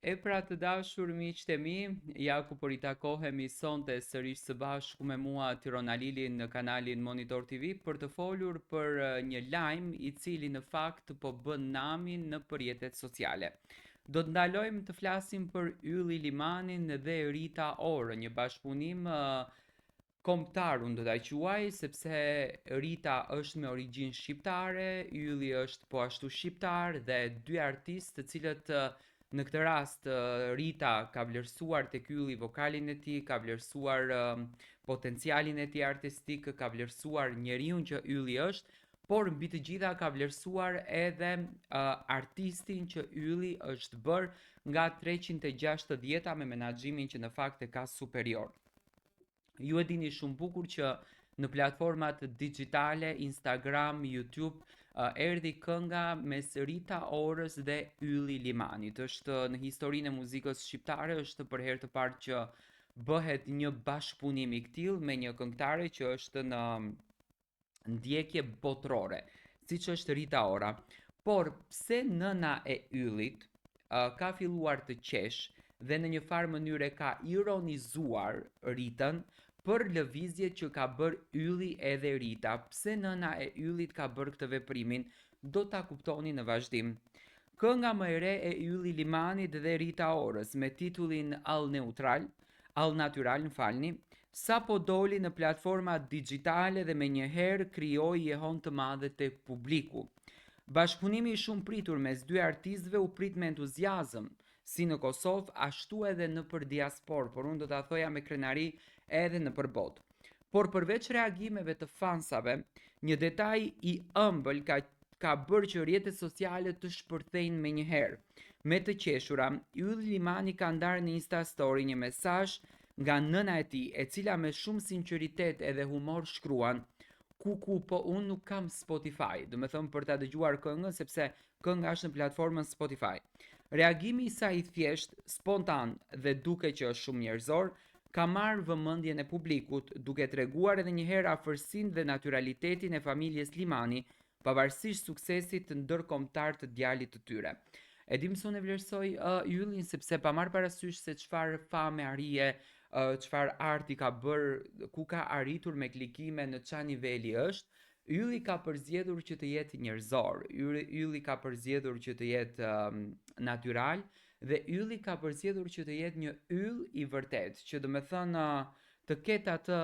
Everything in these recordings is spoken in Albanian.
E pra të dashur miqtë e mi, ja ku po ritakohemi sonte sërish së bashku me mua Tirona Lilin në kanalin Monitor TV për të folur për një lajm i cili në fakt po bën namin në rrjetet sociale. Do të ndalojmë të flasim për Ylli Limanin dhe Rita Ora, një bashkëpunim kombëtar unë do ta quaj, sepse Rita është me origjinë shqiptare, Ylli është po ashtu shqiptar dhe dy artistë të cilët në këtë rast Rita ka vlerësuar tek Ylli vokalin e tij, ka vlerësuar potencialin e tij artistik, ka vlerësuar njeriu që Ylli është, por mbi të gjitha ka vlerësuar edhe artistin që Ylli është bërë nga 360 me menaxhimin që në fakt e ka superior. Ju e dini shumë bukur që në platformat digjitale, Instagram, YouTube, erdhi kënga mes Rita Orës dhe Ylli Limanit. Është në historinë e muzikës shqiptare, është për herë të parë që bëhet një bashkëpunim i tillë me një këngëtare që është në ndjekje botërore, siç është Rita Ora. Por pse nëna e Yllit ka filluar të qesh dhe në një farë mënyre ka ironizuar Ritën për lëvizjet që ka bërë Ylli edhe Rita. Pse nëna e Yllit ka bërë këtë veprimin, do ta kuptoni në vazhdim. Kënga më e re e Ylli Limanit dhe Rita Orës me titullin All Natural, më falni, sa po doli në platforma digjitale dhe me njëherë krijoi jehon të madhe tek publiku. Bashkëpunimi i shumë pritur mes dy artistëve u prit me entuziazëm, si në Kosovë, ashtu edhe në për diaspor, por unë do ta thoja me krenari edhe në përbot. Por përveç reagimeve të fansave, një detaj i ëmbël ka bërë që rrjetet sociale të shpërthejnë me njëherë. Me të qeshura, Ylli Limani ka ndarë në Insta Story një mesazh nga nëna e tij, e cila me shumë sinqeritet edhe humor shkruan: Kuku, po unë nuk kam Spotify, do me thëmë për ta dëgjuar këngën, sepse kënga është në platformën Spotify. Reagimi i saj i thjesht, spontan dhe duke që është shumë njerëzor, ka marrë vëmendjen e publikut, duke treguar edhe një herë afërsinë dhe naturalitetin e familjes Limani, pavarësisht suksesit të ndërkombëtar të djalit të tyre. E di mëson e vlerësoj Yllin sepse pa marrë parasysh se çfarë fame arrie, çfarë arti ka bërë, ku ka arritur me klikime, në çfarë niveli është. Ylli ka përzgjedhur që të jetë njerëzor, Ylli ka përzgjedhur që të jetë natyral dhe Ylli ka përzgjedhur që të jetë një yll i vërtet, që do me thënë të ketë atë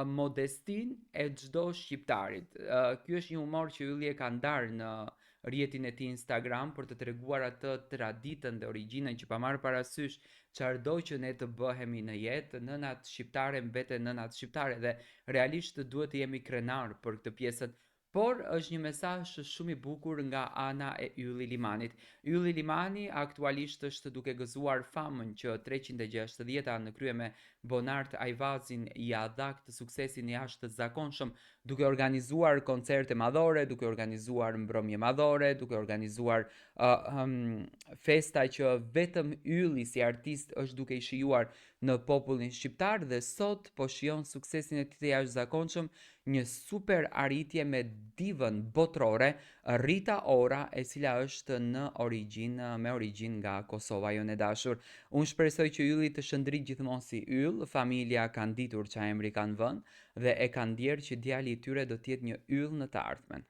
modestin e çdo shqiptarit. Ky është një humor që Ylli e ka ndarë në rrjetin e tij Instagram për të treguar atë traditën dhe origjinën që pa marrë parasysh çfarëdo që ne të bëhemi në jetë, nënat shqiptare mbeten nënat shqiptare dhe realisht duhet të jemi krenar për këtë pjesën. Por është një mesazh shumë i bukur nga ana e Ylli Limanit. Ylli Limani aktualisht është duke gëzuar famën që 360 në krye me Bonart Ajvazin ja dha këtë suksesin jashtë zakonshëm, duke organizuar koncerte madhore, duke organizuar mbrëmje madhore, duke organizuar festa që vetëm Ylli si artist është duke i shijuar në popullin shqiptar dhe sot po shijon suksesin e tij të jashtëzakonshëm, një super arritje me divën botrore Rita Ora, e cila është në me origjinë nga Kosova, jonë e dashur. Unë shpresoj që Ylli të shëndrit gjithmonë si yll, familja kanë ditur çfarë emri kanë vënë dhe e kanë ndjerë që djali i tyre do të jetë një yll në të ardhmen.